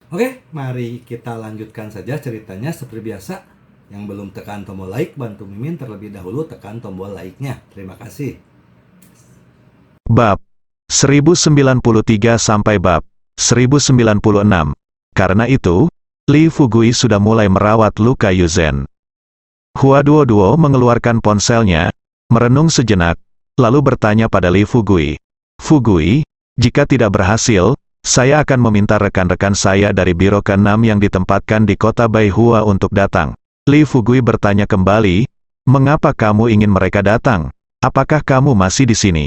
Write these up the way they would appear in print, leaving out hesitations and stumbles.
Oke, mari kita lanjutkan saja ceritanya seperti biasa. Yang belum tekan tombol like, bantu Mimin terlebih dahulu tekan tombol like-nya. Terima kasih. Bab 1093 sampai bab 1096. Karena itu, Li Fugui sudah mulai merawat luka Yuzen. Hua Duo mengeluarkan ponselnya, merenung sejenak, lalu bertanya pada Li Fugui. Fugui, jika tidak berhasil, saya akan meminta rekan-rekan saya dari Biro ke-6 yang ditempatkan di kota Baihua untuk datang. Li Fugui bertanya kembali, mengapa kamu ingin mereka datang? Apakah kamu masih di sini?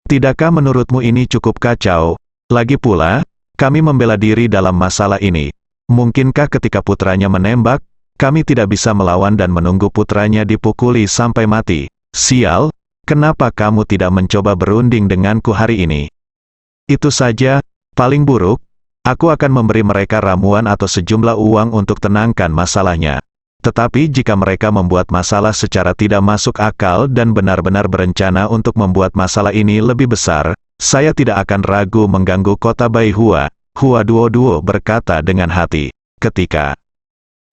Tidakkah menurutmu ini cukup kacau? Lagi pula, kami membela diri dalam masalah ini. Mungkinkah ketika putranya menembak, kami tidak bisa melawan dan menunggu putranya dipukuli sampai mati? Sial, kenapa kamu tidak mencoba berunding denganku hari ini? Itu saja, paling buruk, aku akan memberi mereka ramuan atau sejumlah uang untuk tenangkan masalahnya. Tetapi jika mereka membuat masalah secara tidak masuk akal dan benar-benar berencana untuk membuat masalah ini lebih besar, saya tidak akan ragu mengganggu kota Baihua. Hua Duo berkata dengan hati. Ketika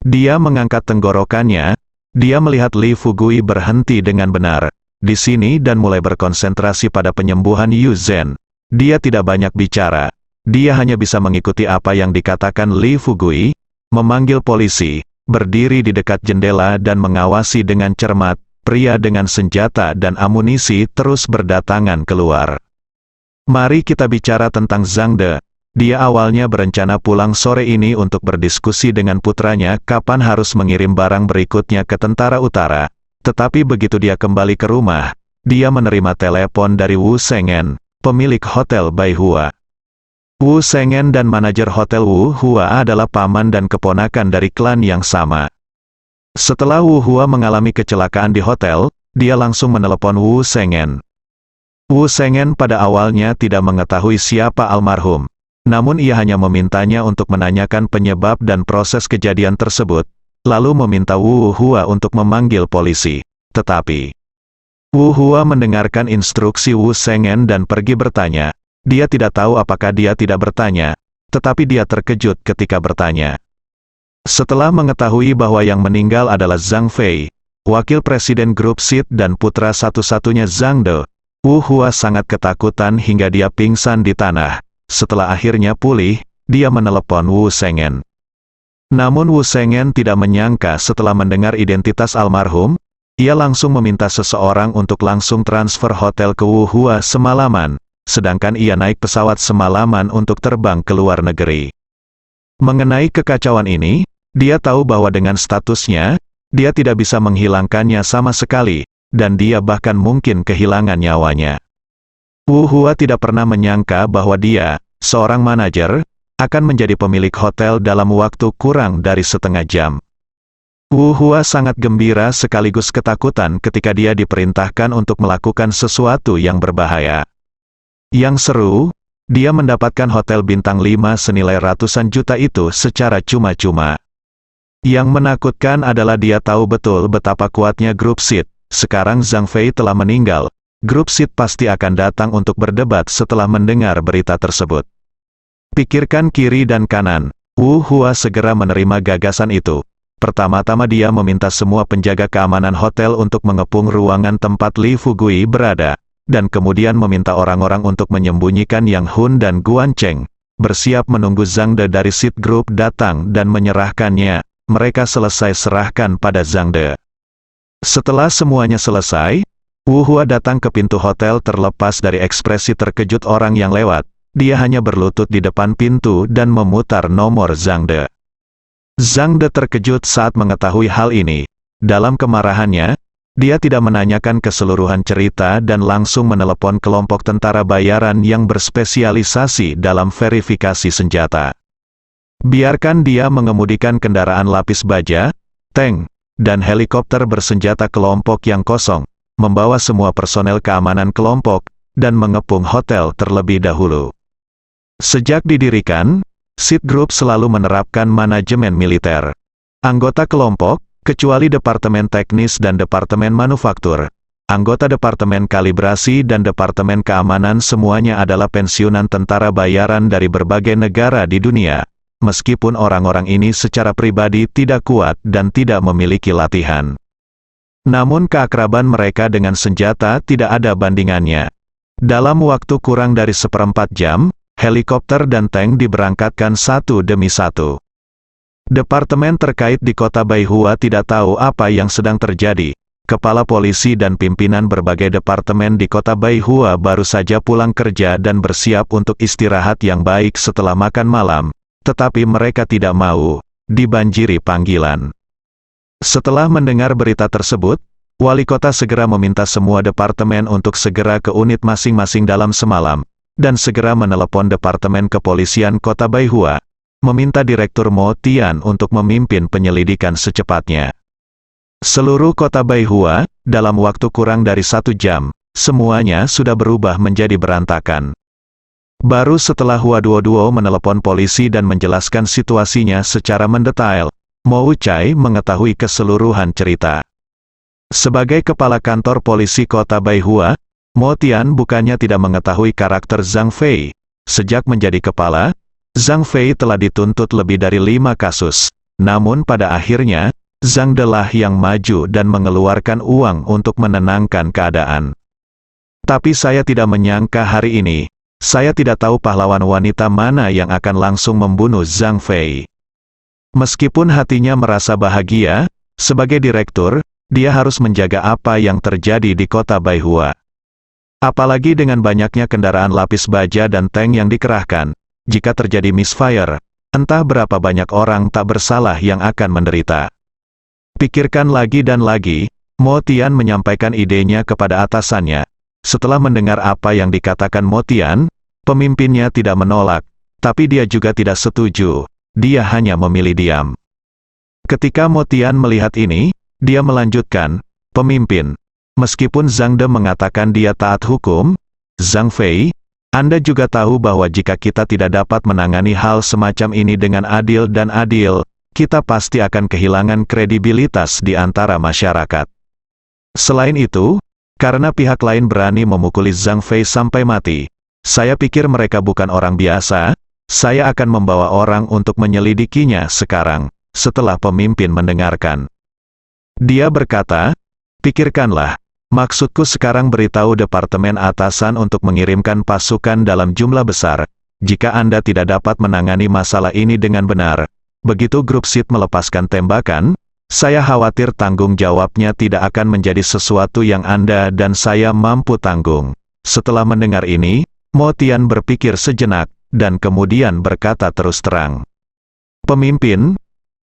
dia mengangkat tenggorokannya, dia melihat Li Fugui berhenti dengan benar di sini dan mulai berkonsentrasi pada penyembuhan Yuzen. Dia tidak banyak bicara. Dia hanya bisa mengikuti apa yang dikatakan Li Fugui, memanggil polisi, berdiri di dekat jendela dan mengawasi dengan cermat. Pria dengan senjata dan amunisi terus berdatangan keluar. Mari kita bicara tentang Zhang De. Dia awalnya berencana pulang sore ini untuk berdiskusi dengan putranya kapan harus mengirim barang berikutnya ke tentara utara. Tetapi begitu dia kembali ke rumah, dia menerima telepon dari Wu Shengen, pemilik Hotel Baihua. Wu Shengen dan manajer Hotel Wu Hua adalah paman dan keponakan dari klan yang sama. Setelah Wu Hua mengalami kecelakaan di hotel, dia langsung menelepon Wu Shengen. Wu Shengen pada awalnya tidak mengetahui siapa almarhum, namun ia hanya memintanya untuk menanyakan penyebab dan proses kejadian tersebut, lalu meminta Wu Hua untuk memanggil polisi. Tetapi Wu Hua mendengarkan instruksi Wu Shengen dan pergi bertanya. Dia tidak tahu apakah dia tidak bertanya, tetapi dia terkejut ketika bertanya. Setelah mengetahui bahwa yang meninggal adalah Zhang Fei, wakil presiden grup SID dan putra satu-satunya Zhang De, Wu Hua sangat ketakutan hingga dia pingsan di tanah. Setelah akhirnya pulih, dia menelepon Wu Shengen. Namun Wu Shengen tidak menyangka setelah mendengar identitas almarhum, ia langsung meminta seseorang untuk langsung transfer hotel ke Wu Hua semalaman. Sedangkan ia naik pesawat semalaman untuk terbang ke luar negeri. Mengenai kekacauan ini, dia tahu bahwa dengan statusnya, dia tidak bisa menghilangkannya sama sekali, dan dia bahkan mungkin kehilangan nyawanya. Wu Hua tidak pernah menyangka bahwa dia, seorang manajer, akan menjadi pemilik hotel dalam waktu kurang dari setengah jam. Wu Hua sangat gembira sekaligus ketakutan ketika dia diperintahkan untuk melakukan sesuatu yang berbahaya. Yang seru, dia mendapatkan hotel bintang 5 senilai ratusan juta itu secara cuma-cuma. Yang menakutkan adalah dia tahu betul betapa kuatnya grup SID. Sekarang Zhang Fei telah meninggal, grup SID pasti akan datang untuk berdebat setelah mendengar berita tersebut. Pikirkan kiri dan kanan, Wu Hua segera menerima gagasan itu. Pertama-tama dia meminta semua penjaga keamanan hotel untuk mengepung ruangan tempat Li Fugui berada. Dan kemudian meminta orang-orang untuk menyembunyikan Yang Hun dan Guan Cheng, bersiap menunggu Zhang De dari SID Group datang dan menyerahkannya. Mereka selesai serahkan pada Zhang De. Setelah semuanya selesai, Wu Hua datang ke pintu hotel terlepas dari ekspresi terkejut orang yang lewat. Dia hanya berlutut di depan pintu dan memutar nomor Zhang De. Zhang De terkejut saat mengetahui hal ini. Dalam kemarahannya, dia tidak menanyakan keseluruhan cerita dan langsung menelepon kelompok tentara bayaran yang berspesialisasi dalam verifikasi senjata. Biarkan dia mengemudikan kendaraan lapis baja, tank, dan helikopter bersenjata kelompok yang kosong, membawa semua personel keamanan kelompok, dan mengepung hotel terlebih dahulu. Sejak didirikan, SID Group selalu menerapkan manajemen militer. Anggota kelompok, kecuali Departemen Teknis dan Departemen Manufaktur, anggota Departemen Kalibrasi dan Departemen Keamanan semuanya adalah pensiunan tentara bayaran dari berbagai negara di dunia. meskipun orang-orang ini secara pribadi tidak kuat dan tidak memiliki latihan. Namun keakraban mereka dengan senjata tidak ada bandingannya. Dalam waktu kurang dari 1/4 jam, helikopter dan tank diberangkatkan satu demi satu. Departemen terkait di kota Baihua tidak tahu apa yang sedang terjadi. Kepala polisi dan pimpinan berbagai departemen di kota Baihua baru saja pulang kerja dan bersiap untuk istirahat yang baik setelah makan malam, tetapi mereka tidak mau dibanjiri panggilan. Setelah mendengar berita tersebut, wali kota segera meminta semua departemen untuk segera ke unit masing-masing dalam semalam, dan segera menelepon Departemen Kepolisian Kota Baihua, meminta Direktur Mo Tian untuk memimpin penyelidikan secepatnya. Seluruh kota Baihua, dalam waktu kurang dari 1 jam, semuanya sudah berubah menjadi berantakan. Baru setelah Hua Duo menelepon polisi dan menjelaskan situasinya secara mendetail, Mo Wuchai mengetahui keseluruhan cerita. Sebagai kepala kantor polisi kota Baihua, Mo Tian bukannya tidak mengetahui karakter Zhang Fei. Sejak menjadi kepala, Zhang Fei telah dituntut lebih dari 5 kasus. Namun pada akhirnya, Zhang De lah yang maju dan mengeluarkan uang untuk menenangkan keadaan. Tapi saya tidak menyangka hari ini, saya tidak tahu pahlawan wanita mana yang akan langsung membunuh Zhang Fei. Meskipun hatinya merasa bahagia, sebagai direktur, dia harus menjaga apa yang terjadi di kota Baihua. Apalagi dengan banyaknya kendaraan lapis baja dan tank yang dikerahkan, jika terjadi misfire, entah berapa banyak orang tak bersalah yang akan menderita. Pikirkan lagi dan lagi, Mo Tian menyampaikan idenya kepada atasannya. Setelah mendengar apa yang dikatakan Mo Tian, pemimpinnya tidak menolak, tapi dia juga tidak setuju. Dia hanya memilih diam. Ketika Mo Tian melihat ini, dia melanjutkan, "Pemimpin, meskipun Zhang De mengatakan dia taat hukum, Zhang Fei, Anda juga tahu bahwa jika kita tidak dapat menangani hal semacam ini dengan adil, kita pasti akan kehilangan kredibilitas di antara masyarakat. Selain itu, karena pihak lain berani memukuli Zhang Fei sampai mati, saya pikir mereka bukan orang biasa, saya akan membawa orang untuk menyelidikinya sekarang." Setelah pemimpin mendengarkan, dia berkata, "Pikirkanlah, maksudku sekarang beritahu departemen atasan untuk mengirimkan pasukan dalam jumlah besar. Jika Anda tidak dapat menangani masalah ini dengan benar, begitu grup SID melepaskan tembakan, saya khawatir tanggung jawabnya tidak akan menjadi sesuatu yang Anda dan saya mampu tanggung." Setelah mendengar ini, Mo Tian berpikir sejenak, dan kemudian berkata terus terang, "Pemimpin,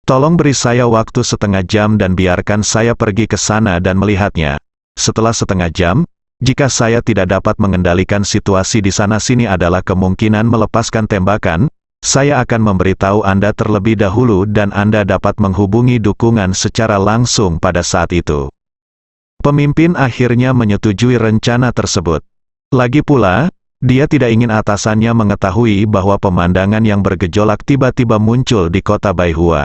tolong beri saya waktu setengah jam dan biarkan saya pergi ke sana dan melihatnya. Setelah setengah jam, jika saya tidak dapat mengendalikan situasi di sana-sini adalah kemungkinan melepaskan tembakan, saya akan memberitahu Anda terlebih dahulu dan Anda dapat menghubungi dukungan secara langsung pada saat itu." Pemimpin akhirnya menyetujui rencana tersebut. Lagi pula, dia tidak ingin atasannya mengetahui bahwa pemandangan yang bergejolak tiba-tiba muncul di kota Baihua.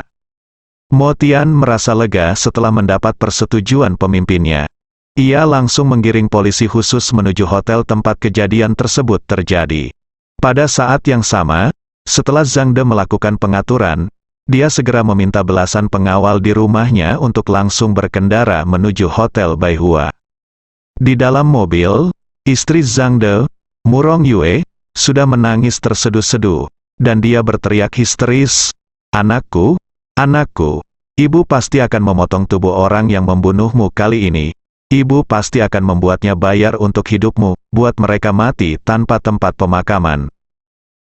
Mo Tian merasa lega setelah mendapat persetujuan pemimpinnya. Ia langsung menggiring polisi khusus menuju hotel tempat kejadian tersebut terjadi. Pada saat yang sama, setelah Zhang De melakukan pengaturan, dia segera meminta belasan pengawal di rumahnya untuk langsung berkendara menuju hotel Baihua. Di dalam mobil, istri Zhang De, Murong Yue, sudah menangis terseduh-seduh, dan dia berteriak histeris, "Anakku, anakku, ibu pasti akan memotong tubuh orang yang membunuhmu kali ini. Ibu pasti akan membuatnya bayar untuk hidupmu, buat mereka mati tanpa tempat pemakaman."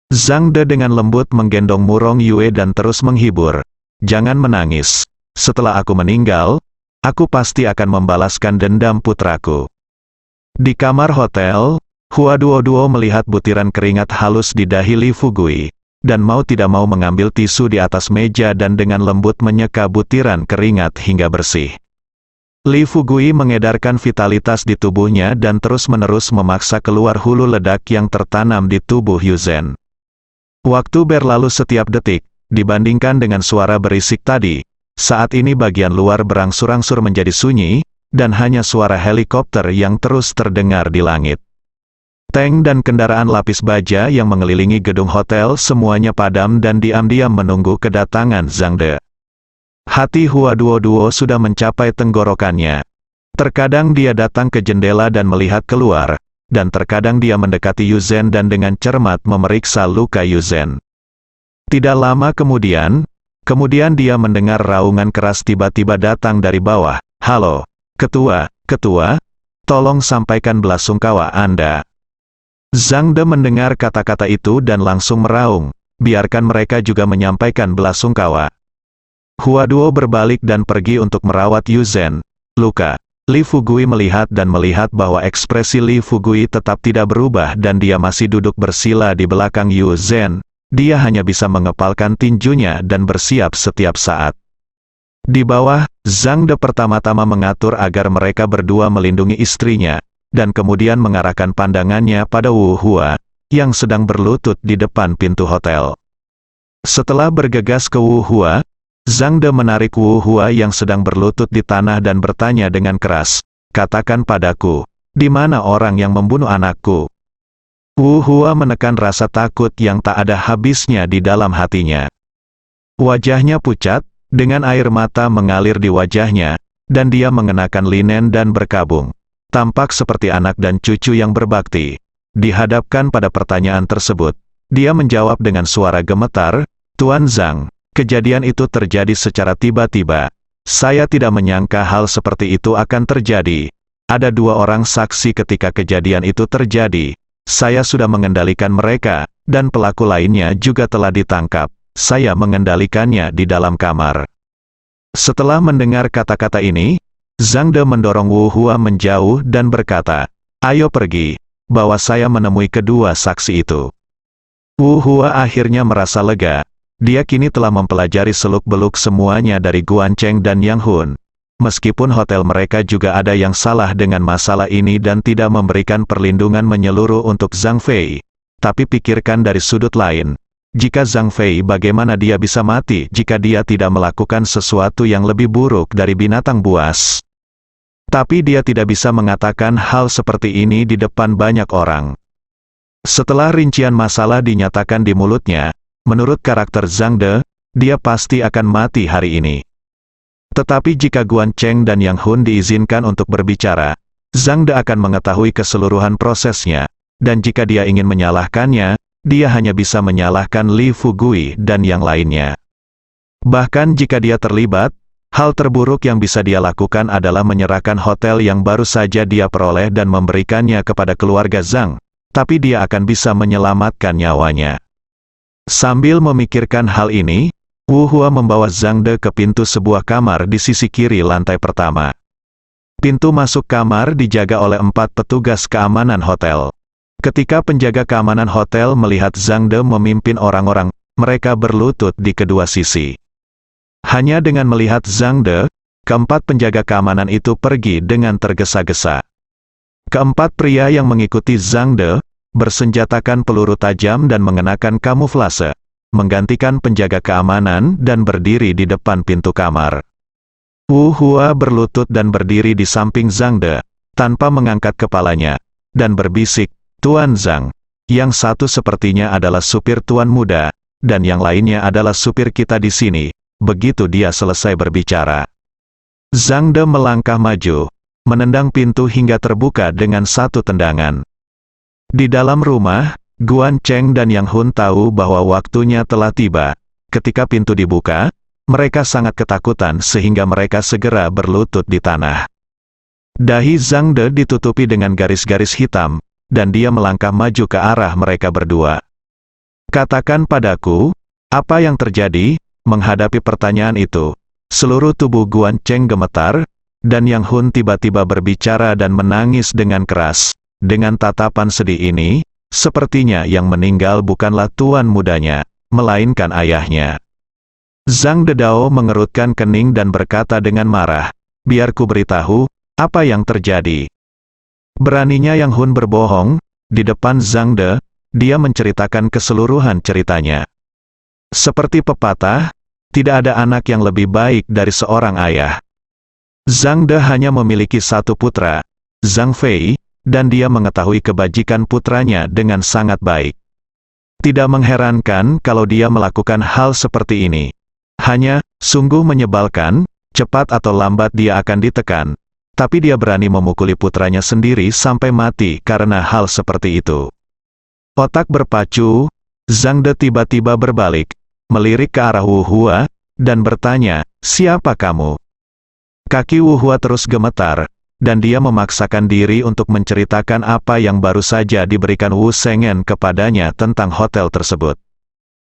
Zhang De dengan lembut menggendong Murong Yue dan terus menghibur, "Jangan menangis. Setelah aku meninggal, aku pasti akan membalaskan dendam putraku." Di kamar hotel, Hua Duo melihat butiran keringat halus di dahi Li Fugui, dan mau tidak mau mengambil tisu di atas meja dan dengan lembut menyeka butiran keringat hingga bersih. Li Fugui mengedarkan vitalitas di tubuhnya dan terus-menerus memaksa keluar hulu ledak yang tertanam di tubuh Yuzen. Waktu berlalu setiap detik, dibandingkan dengan suara berisik tadi. Saat ini bagian luar berangsur-angsur menjadi sunyi, dan hanya suara helikopter yang terus terdengar di langit. Tank dan kendaraan lapis baja yang mengelilingi gedung hotel semuanya padam dan diam-diam menunggu kedatangan Zhang De. Hati Hua Duo sudah mencapai tenggorokannya. Terkadang dia datang ke jendela dan melihat keluar, dan terkadang dia mendekati Yu Zhen dan dengan cermat memeriksa luka Yu Zhen. Tidak lama kemudian dia mendengar raungan keras tiba-tiba datang dari bawah. "Halo, ketua, tolong sampaikan belasungkawa Anda." Zhang De mendengar kata-kata itu dan langsung meraung, biarkan mereka juga menyampaikan belasungkawa. Hua Duo berbalik dan pergi untuk merawat Yu Zhen. Luka. Li Fugui melihat bahwa ekspresi Li Fugui tetap tidak berubah dan dia masih duduk bersila di belakang Yu Zhen. Dia hanya bisa mengepalkan tinjunya dan bersiap setiap saat. Di bawah, Zhang De pertama-tama mengatur agar mereka berdua melindungi istrinya, dan kemudian mengarahkan pandangannya pada Wu Hua, yang sedang berlutut di depan pintu hotel. Setelah bergegas ke Wu Hua, Zhang De menarik Wu Hua yang sedang berlutut di tanah dan bertanya dengan keras, "Katakan padaku, di mana orang yang membunuh anakku?" Wu Hua menekan rasa takut yang tak ada habisnya di dalam hatinya. Wajahnya pucat, dengan air mata mengalir di wajahnya, dan dia mengenakan linen dan berkabung. Tampak seperti anak dan cucu yang berbakti. Dihadapkan pada pertanyaan tersebut, dia menjawab dengan suara gemetar, "Tuan Zhang, kejadian itu terjadi secara tiba-tiba. Saya tidak menyangka hal seperti itu akan terjadi. Ada 2 orang saksi ketika kejadian itu terjadi. Saya sudah mengendalikan mereka, dan pelaku lainnya juga telah ditangkap. Saya mengendalikannya di dalam kamar." Setelah mendengar kata-kata ini, Zhang De mendorong Wu Hua menjauh dan berkata, "Ayo pergi, bawa saya menemui kedua saksi itu." Wu Hua akhirnya merasa lega. Dia kini telah mempelajari seluk-beluk semuanya dari Guan Cheng dan Yang Hun. Meskipun hotel mereka juga ada yang salah dengan masalah ini dan tidak memberikan perlindungan menyeluruh untuk Zhang Fei, tapi pikirkan dari sudut lain. Jika Zhang Fei, bagaimana dia bisa mati jika dia tidak melakukan sesuatu yang lebih buruk dari binatang buas? Tapi dia tidak bisa mengatakan hal seperti ini di depan banyak orang. Setelah rincian masalah dinyatakan di mulutnya, menurut karakter Zhang De, dia pasti akan mati hari ini. Tetapi jika Guan Cheng dan Yang Hun diizinkan untuk berbicara, Zhang De akan mengetahui keseluruhan prosesnya, dan jika dia ingin menyalahkannya, dia hanya bisa menyalahkan Li Fugui dan yang lainnya. Bahkan jika dia terlibat, hal terburuk yang bisa dia lakukan adalah menyerahkan hotel yang baru saja dia peroleh dan memberikannya kepada keluarga Zhang, tapi dia akan bisa menyelamatkan nyawanya. Sambil memikirkan hal ini, Wu Hua membawa Zhang De ke pintu sebuah kamar di sisi kiri lantai pertama. Pintu masuk kamar dijaga oleh 4 petugas keamanan hotel. Ketika penjaga keamanan hotel melihat Zhang De memimpin orang-orang, mereka berlutut di kedua sisi. Hanya dengan melihat Zhang De, keempat penjaga keamanan itu pergi dengan tergesa-gesa. Keempat pria yang mengikuti Zhang De, bersenjatakan peluru tajam dan mengenakan kamuflase, menggantikan penjaga keamanan dan berdiri di depan pintu kamar. Wu Hua berlutut dan berdiri di samping Zhang De, tanpa mengangkat kepalanya, dan berbisik, "Tuan Zhang, yang satu sepertinya adalah supir tuan muda, dan yang lainnya adalah supir kita di sini." Begitu dia selesai berbicara, Zhang De melangkah maju, menendang pintu hingga terbuka dengan satu tendangan. Di dalam rumah, Guan Cheng dan Yang Hun tahu bahwa waktunya telah tiba. Ketika pintu dibuka, mereka sangat ketakutan sehingga mereka segera berlutut di tanah. Dahi Zhang De ditutupi dengan garis-garis hitam, dan dia melangkah maju ke arah mereka berdua. "Katakan padaku, apa yang terjadi?" Menghadapi pertanyaan itu, seluruh tubuh Guan Cheng gemetar, dan Yang Hun tiba-tiba berbicara dan menangis dengan keras. Dengan tatapan sedih ini, sepertinya yang meninggal bukanlah tuan mudanya, melainkan ayahnya. Zhang De Dao mengerutkan kening dan berkata dengan marah, "Biar ku beritahu, apa yang terjadi." Beraninya Yang Hun berbohong, di depan Zhang De, dia menceritakan keseluruhan ceritanya. Seperti pepatah, tidak ada anak yang lebih baik dari seorang ayah. Zhang De hanya memiliki satu putra, Zhang Fei, dan dia mengetahui kebajikan putranya dengan sangat baik. Tidak mengherankan kalau dia melakukan hal seperti ini. Hanya, sungguh menyebalkan, cepat atau lambat dia akan ditekan. Tapi dia berani memukuli putranya sendiri sampai mati karena hal seperti itu. Otak berpacu, Zhang De tiba-tiba berbalik, melirik ke arah Wu Hua, dan bertanya, "Siapa kamu?" Kaki Wu Hua terus gemetar, dan dia memaksakan diri untuk menceritakan apa yang baru saja diberikan Wu Shenghen kepadanya tentang hotel tersebut.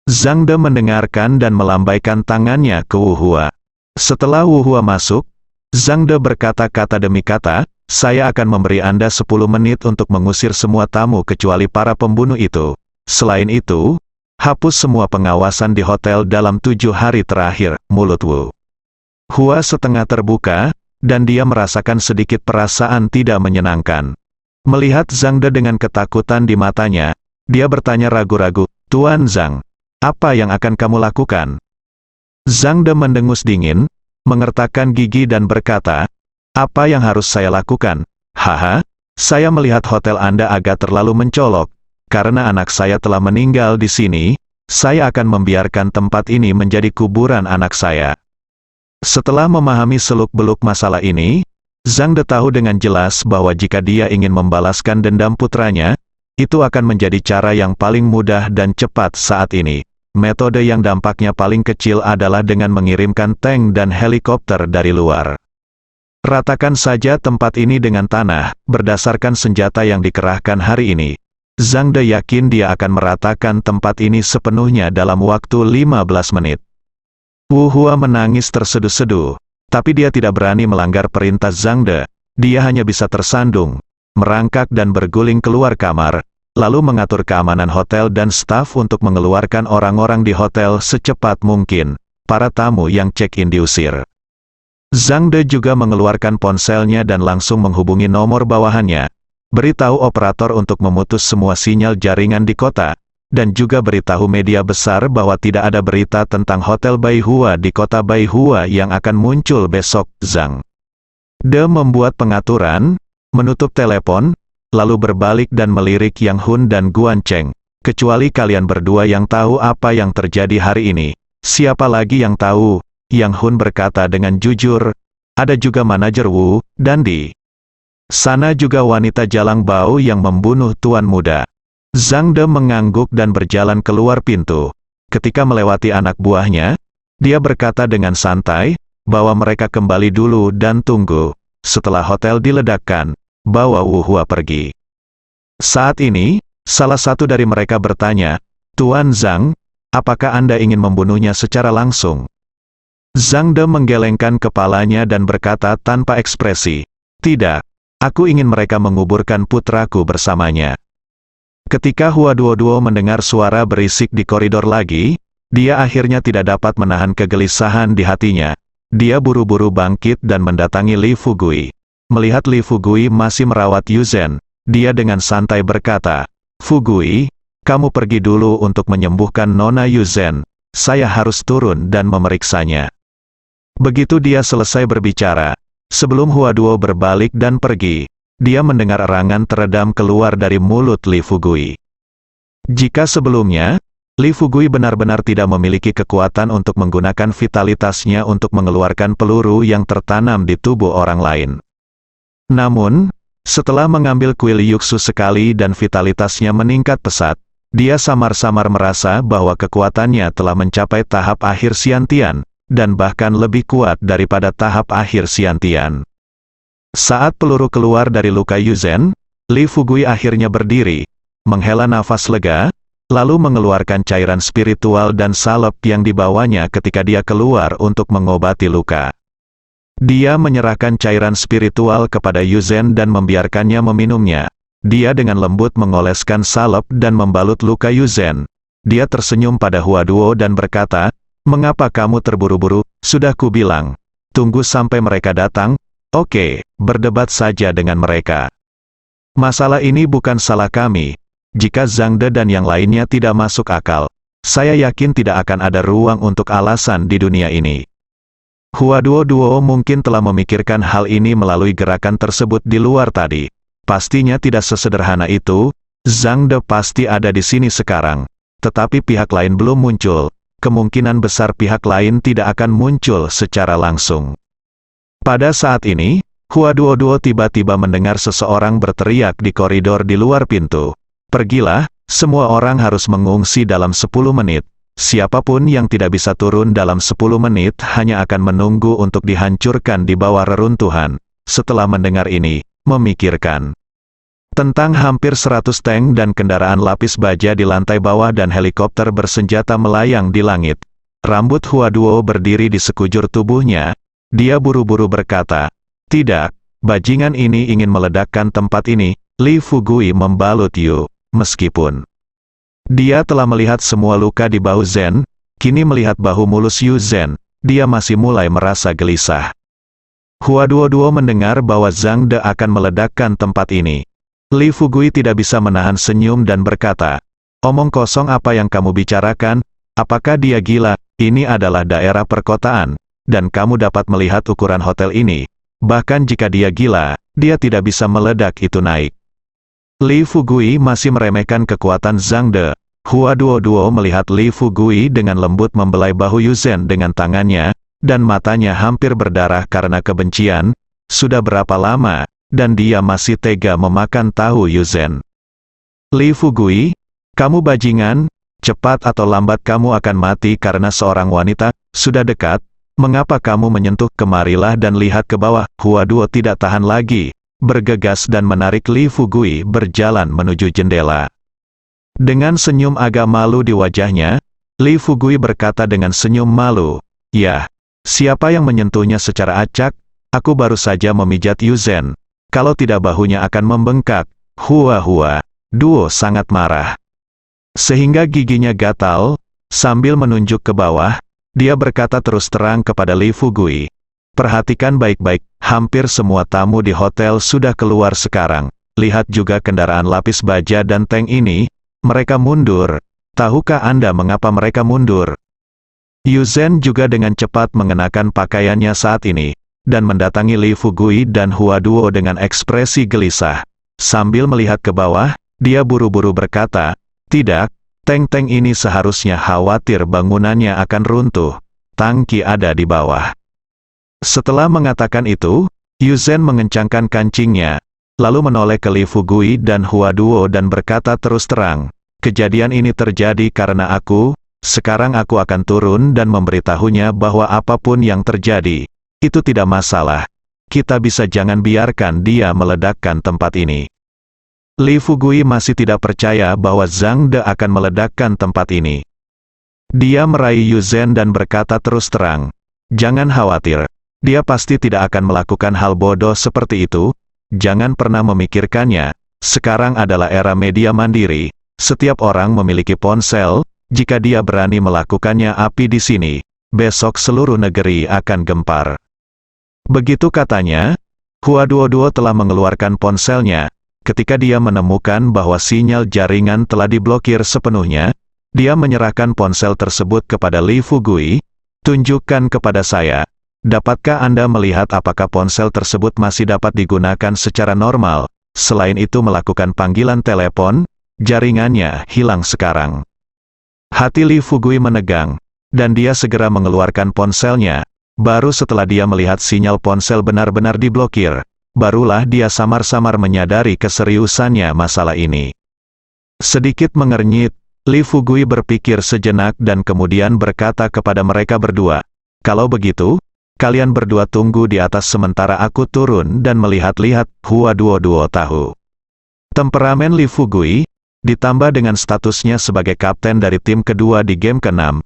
Zhang De mendengarkan dan melambaikan tangannya ke Wu Hua. Setelah Wu Hua masuk, Zhang De berkata-kata demi kata, "Saya akan memberi Anda 10 menit untuk mengusir semua tamu kecuali para pembunuh itu. Selain itu, hapus semua pengawasan di hotel dalam 7 hari terakhir." Mulut Wu Hua setengah terbuka, dan dia merasakan sedikit perasaan tidak menyenangkan. Melihat Zhang De dengan ketakutan di matanya, dia bertanya ragu-ragu, "Tuan Zhang, apa yang akan kamu lakukan?" Zhang De mendengus dingin, mengertakkan gigi dan berkata, "Apa yang harus saya lakukan? Haha, saya melihat hotel Anda agak terlalu mencolok. Karena anak saya telah meninggal di sini, saya akan membiarkan tempat ini menjadi kuburan anak saya." Setelah memahami seluk-beluk masalah ini, Zhang De tahu dengan jelas bahwa jika dia ingin membalaskan dendam putranya, itu akan menjadi cara yang paling mudah dan cepat saat ini. Metode yang dampaknya paling kecil adalah dengan mengirimkan tank dan helikopter dari luar. Ratakan saja tempat ini dengan tanah, berdasarkan senjata yang dikerahkan hari ini. Zhang De yakin dia akan meratakan tempat ini sepenuhnya dalam waktu 15 menit. Wu Hua menangis terseduh-seduh, tapi dia tidak berani melanggar perintah Zhang De. Dia hanya bisa tersandung, merangkak dan berguling keluar kamar, lalu mengatur keamanan hotel dan staf untuk mengeluarkan orang-orang di hotel secepat mungkin. Para tamu yang check-in diusir. Zhang De juga mengeluarkan ponselnya dan langsung menghubungi nomor bawahannya. Beritahu operator untuk memutus semua sinyal jaringan di kota, dan juga beritahu media besar bahwa tidak ada berita tentang Hotel Baihua di kota Baihua yang akan muncul besok. Zhang De membuat pengaturan, menutup telepon, lalu berbalik dan melirik Yang Hun dan Guan Cheng. "Kecuali kalian berdua yang tahu apa yang terjadi hari ini. Siapa lagi yang tahu?" Yang Hun berkata dengan jujur. "Ada juga manajer Wu, dan di sana juga wanita jalang bau yang membunuh tuan muda." Zhang De mengangguk dan berjalan keluar pintu. Ketika melewati anak buahnya, dia berkata dengan santai, bahwa mereka kembali dulu dan tunggu. Setelah hotel diledakkan, bawa Wu Hua pergi. Saat ini, salah satu dari mereka bertanya, "Tuan Zhang, apakah Anda ingin membunuhnya secara langsung?" Zhang De menggelengkan kepalanya dan berkata tanpa ekspresi, "Tidak, aku ingin mereka menguburkan putraku bersamanya." Ketika Hua Duo mendengar suara berisik di koridor lagi, dia akhirnya tidak dapat menahan kegelisahan di hatinya. Dia buru-buru bangkit dan mendatangi Li Fugui. Melihat Li Fugui masih merawat Yuzhen, dia dengan santai berkata, "Fugui, kamu pergi dulu untuk menyembuhkan Nona Yuzhen. Saya harus turun dan memeriksanya." Begitu dia selesai berbicara, sebelum Hua Duo berbalik dan pergi, dia mendengar erangan teredam keluar dari mulut Li Fugui. Jika sebelumnya, Li Fugui benar-benar tidak memiliki kekuatan untuk menggunakan vitalitasnya untuk mengeluarkan peluru yang tertanam di tubuh orang lain. Namun, setelah mengambil kuil Yuksu sekali dan vitalitasnya meningkat pesat, dia samar-samar merasa bahwa kekuatannya telah mencapai tahap akhir Xiantian, dan bahkan lebih kuat daripada tahap akhir Xiantian. Saat peluru keluar dari luka Yuzhen, Li Fugui akhirnya berdiri, menghela nafas lega, lalu mengeluarkan cairan spiritual dan salep yang dibawanya ketika dia keluar untuk mengobati luka. Dia menyerahkan cairan spiritual kepada Yuzhen dan membiarkannya meminumnya. Dia dengan lembut mengoleskan salep dan membalut luka Yuzhen. Dia tersenyum pada Hua Duo dan berkata, "Mengapa kamu terburu-buru? Sudah kubilang. Tunggu sampai mereka datang. Oke, berdebat saja dengan mereka. Masalah ini bukan salah kami. Jika Zhang De dan yang lainnya tidak masuk akal, saya yakin tidak akan ada ruang untuk alasan di dunia ini." Hua Duo mungkin telah memikirkan hal ini melalui gerakan tersebut di luar tadi. Pastinya tidak sesederhana itu, Zhang De pasti ada di sini sekarang. Tetapi pihak lain belum muncul, kemungkinan besar pihak lain tidak akan muncul secara langsung. Pada saat ini, Hua Duo tiba-tiba mendengar seseorang berteriak di koridor di luar pintu. Pergilah, semua orang harus mengungsi dalam 10 menit. Siapapun yang tidak bisa turun dalam 10 menit hanya akan menunggu untuk dihancurkan di bawah reruntuhan. Setelah mendengar ini, memikirkan tentang hampir 100 tank dan kendaraan lapis baja di lantai bawah dan helikopter bersenjata melayang di langit. Rambut Hua Duo berdiri di sekujur tubuhnya. Dia buru-buru berkata, "Tidak, bajingan ini ingin meledakkan tempat ini." Li Fugui membalut Yu. Meskipun dia telah melihat semua luka di bahu Zen, kini melihat bahu mulus Yu Zen, dia masih mulai merasa gelisah. Hua Duo mendengar bahwa Zhang De akan meledakkan tempat ini. Li Fugui tidak bisa menahan senyum dan berkata, "Omong kosong apa yang kamu bicarakan? Apakah dia gila? Ini adalah daerah perkotaan, dan kamu dapat melihat ukuran hotel ini. Bahkan jika dia gila, dia tidak bisa meledak itu naik." Li Fugui masih meremehkan kekuatan Zhang De. Hua Duo melihat Li Fugui dengan lembut membelai bahu Yu Zhen dengan tangannya, dan matanya hampir berdarah karena kebencian. Sudah berapa lama, dan dia masih tega memakan tahu Yu Zhen. "Li Fugui, kamu bajingan, cepat atau lambat kamu akan mati karena seorang wanita, sudah dekat, mengapa kamu menyentuh? Kemarilah dan lihat ke bawah." Hua Duo tidak tahan lagi, bergegas dan menarik Li Fugui berjalan menuju jendela. Dengan senyum agak malu di wajahnya, Li Fugui berkata dengan senyum malu, "Ya, siapa yang menyentuhnya secara acak? Aku baru saja memijat Yu Zhen. Kalau tidak bahunya akan membengkak." Hua Duo sangat marah, sehingga giginya gatal. Sambil menunjuk ke bawah, dia berkata terus terang kepada Li Fugui, "Perhatikan baik-baik, hampir semua tamu di hotel sudah keluar sekarang. Lihat juga kendaraan lapis baja dan tank ini, mereka mundur. Tahukah Anda mengapa mereka mundur?" Yu Zhen juga dengan cepat mengenakan pakaiannya saat ini, dan mendatangi Li Fugui dan Hua Duo dengan ekspresi gelisah. Sambil melihat ke bawah, dia buru-buru berkata, "Tidak, tank-tank ini seharusnya khawatir bangunannya akan runtuh. Tangki ada di bawah." Setelah mengatakan itu, Yu Zhen mengencangkan kancingnya, lalu menoleh ke Li Fugui dan Hua Duo dan berkata terus terang, "Kejadian ini terjadi karena aku. Sekarang aku akan turun dan memberitahunya bahwa apapun yang terjadi, itu tidak masalah. Kita bisa jangan biarkan dia meledakkan tempat ini." Li Fugui masih tidak percaya bahwa Zhang De akan meledakkan tempat ini. Dia meraih Yu Zhen dan berkata terus terang, "Jangan khawatir. Dia pasti tidak akan melakukan hal bodoh seperti itu. Jangan pernah memikirkannya. Sekarang adalah era media mandiri. Setiap orang memiliki ponsel. Jika dia berani melakukannya api di sini, besok seluruh negeri akan gempar." Begitu katanya, Hua Duo telah mengeluarkan ponselnya. Ketika dia menemukan bahwa sinyal jaringan telah diblokir sepenuhnya, dia menyerahkan ponsel tersebut kepada Li Fugui. "Tunjukkan kepada saya. Dapatkah Anda melihat apakah ponsel tersebut masih dapat digunakan secara normal? Selain itu melakukan panggilan telepon, jaringannya hilang sekarang." Hati Li Fugui menegang, dan dia segera mengeluarkan ponselnya. Baru setelah dia melihat sinyal ponsel benar-benar diblokir, barulah dia samar-samar menyadari keseriusannya masalah ini. Sedikit mengernyit, Li Fugui berpikir sejenak dan kemudian berkata kepada mereka berdua, "Kalau begitu, kalian berdua tunggu di atas sementara aku turun dan melihat-lihat." Hua Duo tahu temperamen Li Fugui, ditambah dengan statusnya sebagai kapten dari tim kedua di game ke-6,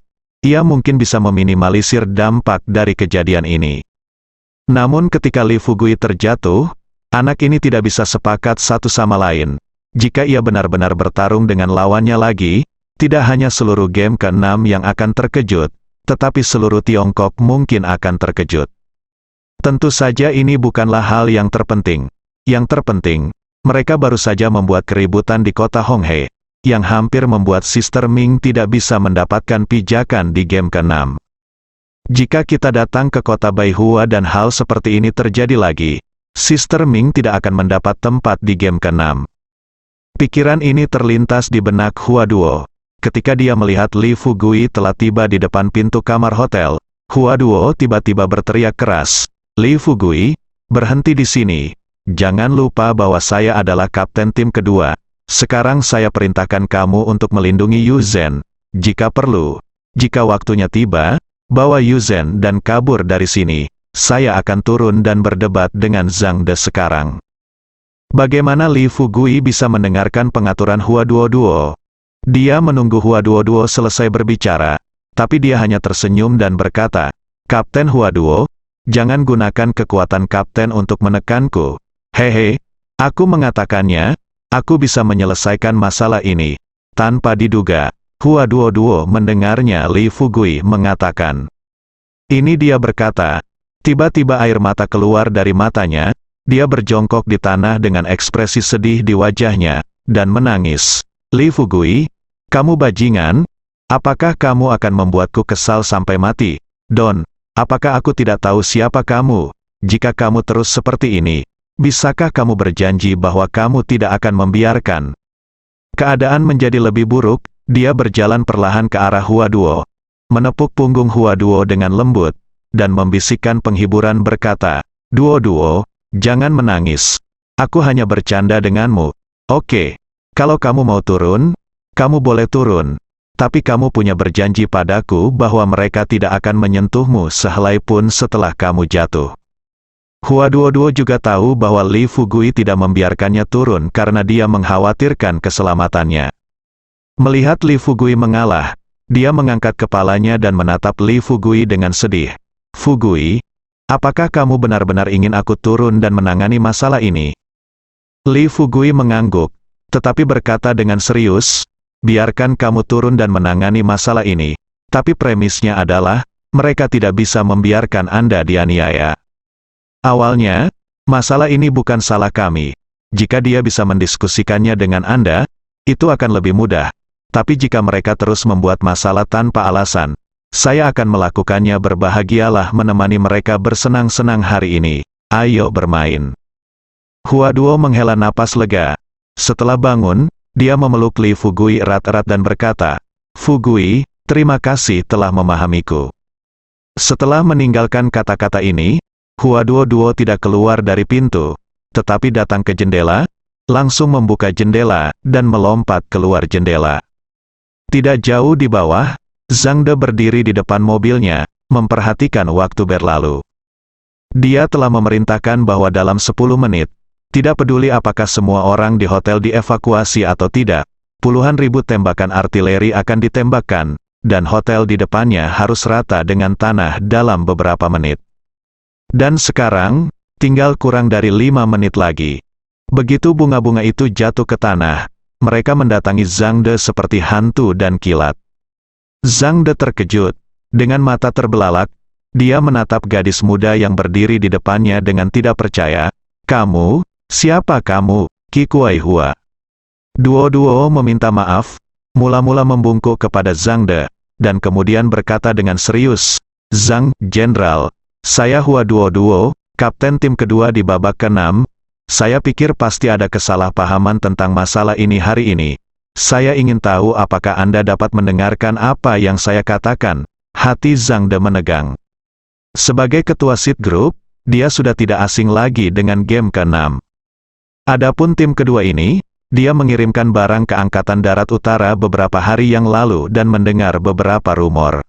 ia mungkin bisa meminimalisir dampak dari kejadian ini. Namun ketika Li Fugui terjatuh, anak ini tidak bisa sepakat satu sama lain. Jika ia benar-benar bertarung dengan lawannya lagi, tidak hanya seluruh game ke-6 yang akan terkejut, tetapi seluruh Tiongkok mungkin akan terkejut. Tentu saja ini bukanlah hal yang terpenting. Yang terpenting, mereka baru saja membuat keributan di kota Honghe, yang hampir membuat Sister Ming tidak bisa mendapatkan pijakan di game ke-6. Jika kita datang ke kota Baihua dan hal seperti ini terjadi lagi, Sister Ming tidak akan mendapat tempat di game ke-6. Pikiran ini terlintas di benak Hua Duo. Ketika dia melihat Li Fugui telah tiba di depan pintu kamar hotel, Hua Duo tiba-tiba berteriak keras, "Li Fugui, berhenti di sini. Jangan lupa bahwa saya adalah kapten tim kedua. Sekarang saya perintahkan kamu untuk melindungi Yu Zhen. Jika perlu, jika waktunya tiba, bawa Yu Zhen dan kabur dari sini. Saya akan turun dan berdebat dengan Zhang De sekarang." Bagaimana Li Fugui bisa mendengarkan pengaturan Hua Duo? Dia menunggu Hua Duo selesai berbicara, tapi dia hanya tersenyum dan berkata, "Kapten Hua Duo, jangan gunakan kekuatan kapten untuk menekanku. Hehe, aku mengatakannya, aku bisa menyelesaikan masalah ini." Tanpa diduga, Hua Duo mendengarnya Li Fugui mengatakan. Ini dia berkata. Tiba-tiba air mata keluar dari matanya, dia berjongkok di tanah dengan ekspresi sedih di wajahnya, dan menangis. "Li Fugui, kamu bajingan? Apakah kamu akan membuatku kesal sampai mati? Don, apakah aku tidak tahu siapa kamu? Jika kamu terus seperti ini, bisakah kamu berjanji bahwa kamu tidak akan membiarkan?" Keadaan menjadi lebih buruk, dia berjalan perlahan ke arah Hua Duo, menepuk punggung Hua Duo dengan lembut, dan membisikkan penghiburan berkata, Duo, jangan menangis. Aku hanya bercanda denganmu. Oke, kalau kamu mau turun, kamu boleh turun. Tapi kamu punya berjanji padaku bahwa mereka tidak akan menyentuhmu sehelai pun setelah kamu jatuh." Hua Duo juga tahu bahwa Li Fugui tidak membiarkannya turun karena dia mengkhawatirkan keselamatannya. Melihat Li Fugui mengalah, dia mengangkat kepalanya dan menatap Li Fugui dengan sedih. "Fugui, apakah kamu benar-benar ingin aku turun dan menangani masalah ini?" Li Fugui mengangguk, tetapi berkata dengan serius, "Biarkan kamu turun dan menangani masalah ini, tapi premisnya adalah, mereka tidak bisa membiarkan Anda dianiaya. Awalnya, masalah ini bukan salah kami. Jika dia bisa mendiskusikannya dengan Anda, itu akan lebih mudah. Tapi jika mereka terus membuat masalah tanpa alasan, saya akan melakukannya. Berbahagialah menemani mereka bersenang-senang hari ini. Ayo bermain." Hua Duo menghela napas lega. Setelah bangun, dia memeluk Li Fugui erat-erat dan berkata, "Fugui, terima kasih telah memahamiku." Setelah meninggalkan kata-kata ini, Hua Duo tidak keluar dari pintu, tetapi datang ke jendela, langsung membuka jendela, dan melompat keluar jendela. Tidak jauh di bawah, Zhang De berdiri di depan mobilnya, memperhatikan waktu berlalu. Dia telah memerintahkan bahwa dalam 10 menit, tidak peduli apakah semua orang di hotel dievakuasi atau tidak, puluhan ribu tembakan artileri akan ditembakkan, dan hotel di depannya harus rata dengan tanah dalam beberapa menit. Dan sekarang, tinggal kurang dari 5 menit lagi. Begitu bunga-bunga itu jatuh ke tanah, mereka mendatangi Zhang De seperti hantu dan kilat. Zhang De terkejut. Dengan mata terbelalak, dia menatap gadis muda yang berdiri di depannya dengan tidak percaya. "Kamu? Siapa kamu, Qi Kuai-hua?" Duo meminta maaf, mula-mula membungkuk kepada Zhang De, dan kemudian berkata dengan serius, "Zhang, Jenderal, saya Hua Duo, kapten tim kedua di babak ke-6. Saya pikir pasti ada kesalahpahaman tentang masalah ini hari ini. Saya ingin tahu apakah Anda dapat mendengarkan apa yang saya katakan." Hati Zhang De menegang. Sebagai ketua seed group, dia sudah tidak asing lagi dengan game ke-6. Adapun tim kedua ini, dia mengirimkan barang ke Angkatan Darat Utara beberapa hari yang lalu dan mendengar beberapa rumor.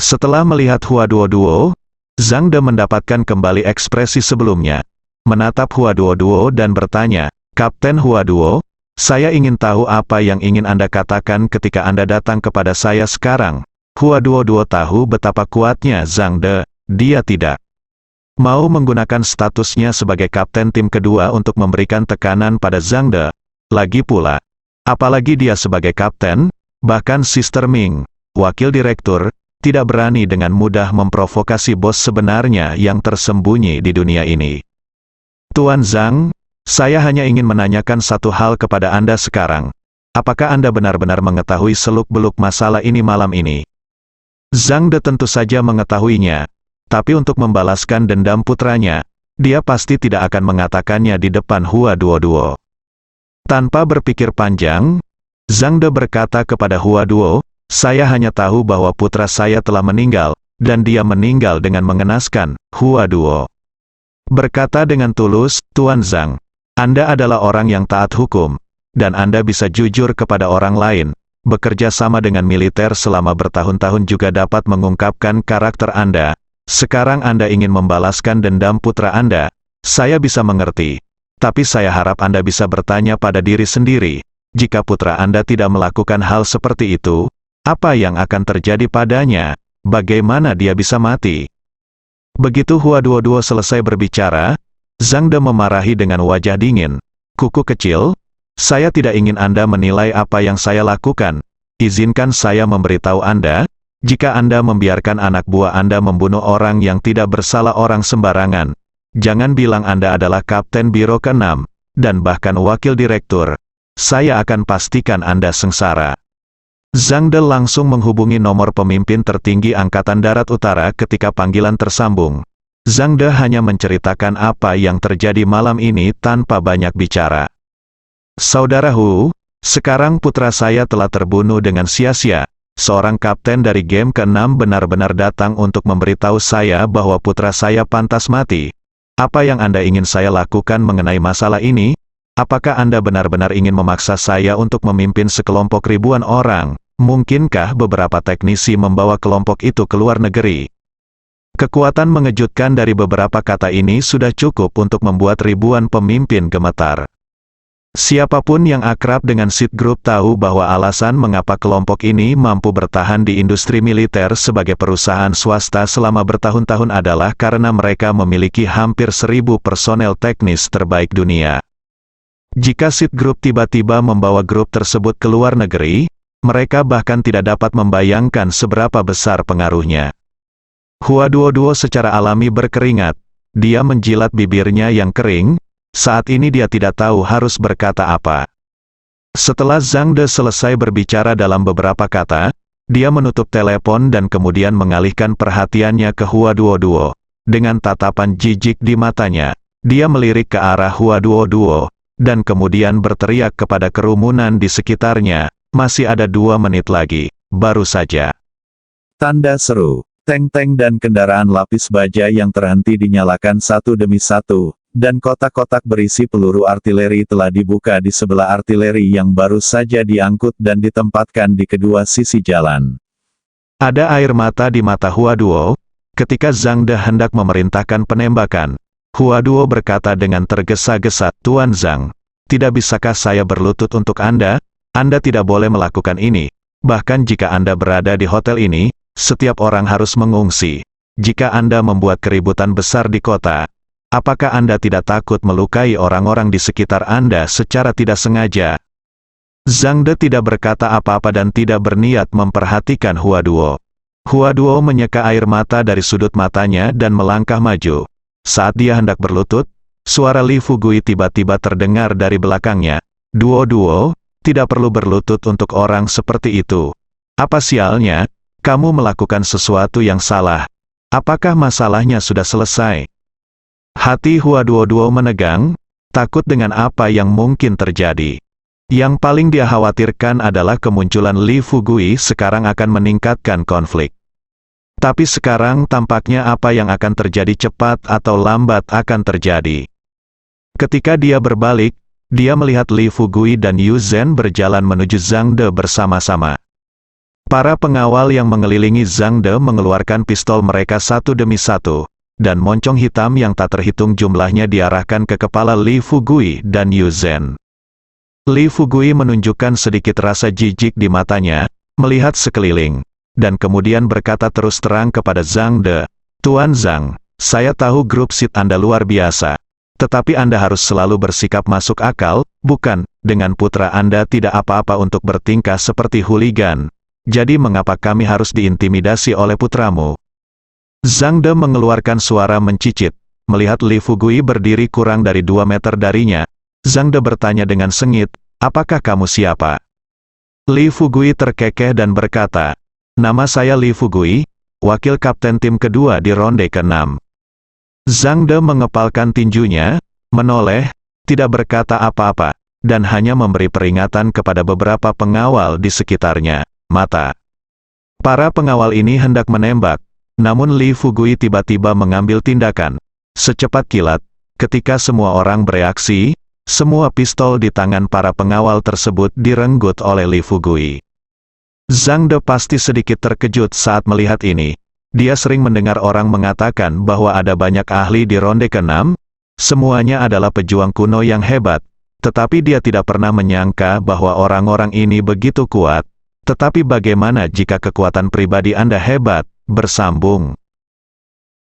Setelah melihat Hua Duo, Zhang De mendapatkan kembali ekspresi sebelumnya. Menatap Hua Duo dan bertanya, "Kapten Hua Duo, saya ingin tahu apa yang ingin Anda katakan ketika Anda datang kepada saya sekarang." Hua Duo tahu betapa kuatnya Zhang De. Dia tidak mau menggunakan statusnya sebagai kapten tim kedua untuk memberikan tekanan pada Zhang De. Lagi pula, apalagi dia sebagai kapten, bahkan Sister Ming, wakil direktur, tidak berani dengan mudah memprovokasi bos sebenarnya yang tersembunyi di dunia ini. "Tuan Zhang, saya hanya ingin menanyakan satu hal kepada Anda sekarang. Apakah Anda benar-benar mengetahui seluk-beluk masalah ini malam ini?" Zhang De tentu saja mengetahuinya, tapi untuk membalaskan dendam putranya, dia pasti tidak akan mengatakannya di depan Hua Duo. Tanpa berpikir panjang, Zhang De berkata kepada Hua Duo, "Saya hanya tahu bahwa putra saya telah meninggal, dan dia meninggal dengan mengenaskan." Hua Duo berkata dengan tulus, "Tuan Zhang, Anda adalah orang yang taat hukum, dan Anda bisa jujur kepada orang lain. Bekerja sama dengan militer selama bertahun-tahun juga dapat mengungkapkan karakter Anda. Sekarang Anda ingin membalaskan dendam putra Anda. Saya bisa mengerti. Tapi saya harap Anda bisa bertanya pada diri sendiri, jika putra Anda tidak melakukan hal seperti itu, apa yang akan terjadi padanya? Bagaimana dia bisa mati?" Begitu Hua Duo selesai berbicara, Zhang De memarahi dengan wajah dingin. "Kuku kecil, saya tidak ingin Anda menilai apa yang saya lakukan. Izinkan saya memberitahu Anda, jika Anda membiarkan anak buah Anda membunuh orang yang tidak bersalah orang sembarangan, jangan bilang Anda adalah Kapten Biro ke-6, dan bahkan Wakil Direktur. Saya akan pastikan Anda sengsara." Zhang De langsung menghubungi nomor pemimpin tertinggi Angkatan Darat Utara ketika panggilan tersambung. Zhang De hanya menceritakan apa yang terjadi malam ini tanpa banyak bicara. "Saudara Hu, sekarang putra saya telah terbunuh dengan sia-sia. Seorang kapten dari game ke-6 benar-benar datang untuk memberitahu saya bahwa putra saya pantas mati. Apa yang Anda ingin saya lakukan mengenai masalah ini? Apakah Anda benar-benar ingin memaksa saya untuk memimpin sekelompok ribuan orang? Mungkinkah beberapa teknisi membawa kelompok itu ke luar negeri?" Kekuatan mengejutkan dari beberapa kata ini sudah cukup untuk membuat ribuan pemimpin gemetar. Siapapun yang akrab dengan Seed Group tahu bahwa alasan mengapa kelompok ini mampu bertahan di industri militer sebagai perusahaan swasta selama bertahun-tahun adalah karena mereka memiliki hampir 1.000 personel teknis terbaik dunia. Jika Seed Group tiba-tiba membawa grup tersebut ke luar negeri, mereka bahkan tidak dapat membayangkan seberapa besar pengaruhnya. Hua Duo secara alami berkeringat. Dia menjilat bibirnya yang kering. Saat ini dia tidak tahu harus berkata apa. Setelah Zhang De selesai berbicara dalam beberapa kata, dia menutup telepon dan kemudian mengalihkan perhatiannya ke Hua Duo. Dengan tatapan jijik di matanya, dia melirik ke arah Hua Duo, dan kemudian berteriak kepada kerumunan di sekitarnya, "Masih ada 2 menit lagi, baru saja." Tanda seru. Tank-tank dan kendaraan lapis baja yang terhenti dinyalakan satu demi satu, dan kotak-kotak berisi peluru artileri telah dibuka di sebelah artileri yang baru saja diangkut dan ditempatkan di kedua sisi jalan. Ada air mata di mata Hua Duo. Ketika Zhang De hendak memerintahkan penembakan, Hua Duo berkata dengan tergesa-gesa, "Tuan Zhang, tidak bisakah saya berlutut untuk Anda? Anda tidak boleh melakukan ini. Bahkan jika Anda berada di hotel ini, setiap orang harus mengungsi. Jika Anda membuat keributan besar di kota, apakah Anda tidak takut melukai orang-orang di sekitar Anda secara tidak sengaja?" Zhang De tidak berkata apa-apa dan tidak berniat memperhatikan Hua Duo. Hua Duo menyeka air mata dari sudut matanya dan melangkah maju. Saat dia hendak berlutut, suara Li Fugui tiba-tiba terdengar dari belakangnya. Duo, tidak perlu berlutut untuk orang seperti itu. Apa sialnya, kamu melakukan sesuatu yang salah. Apakah masalahnya sudah selesai?" Hati Hua Duo menegang, takut dengan apa yang mungkin terjadi. Yang paling dia khawatirkan adalah kemunculan Li Fugui sekarang akan meningkatkan konflik. Tapi sekarang tampaknya apa yang akan terjadi cepat atau lambat akan terjadi. Ketika dia berbalik, dia melihat Li Fugui dan Yu Zhen berjalan menuju Zhang De bersama-sama. Para pengawal yang mengelilingi Zhang De mengeluarkan pistol mereka satu demi satu, dan moncong hitam yang tak terhitung jumlahnya diarahkan ke kepala Li Fugui dan Yu Zhen. Li Fugui menunjukkan sedikit rasa jijik di matanya, melihat sekeliling, dan kemudian berkata terus terang kepada Zhang De, "Tuan Zhang, saya tahu grup Seed Anda luar biasa. Tetapi Anda harus selalu bersikap masuk akal, bukan? Dengan putra Anda tidak apa-apa untuk bertingkah seperti hooligan. Jadi mengapa kami harus diintimidasi oleh putramu?" Zhang De mengeluarkan suara mencicit. Melihat Li Fugui berdiri kurang dari 2 meter darinya, Zhang De bertanya dengan sengit, "Apakah kamu siapa?" Li Fugui terkekeh dan berkata, "Nama saya Li Fugui, wakil kapten tim kedua di ronde ke-6. Zhang De mengepalkan tinjunya, menoleh, tidak berkata apa-apa, dan hanya memberi peringatan kepada beberapa pengawal di sekitarnya. Mata. Para pengawal ini hendak menembak, namun Li Fugui tiba-tiba mengambil tindakan. Secepat kilat, ketika semua orang bereaksi, semua pistol di tangan para pengawal tersebut direnggut oleh Li Fugui. Zhang De pasti sedikit terkejut saat melihat ini. Dia sering mendengar orang mengatakan bahwa ada banyak ahli di ronde ke-6, semuanya adalah pejuang kuno yang hebat, tetapi dia tidak pernah menyangka bahwa orang-orang ini begitu kuat. Tetapi bagaimana jika kekuatan pribadi Anda hebat, bersambung?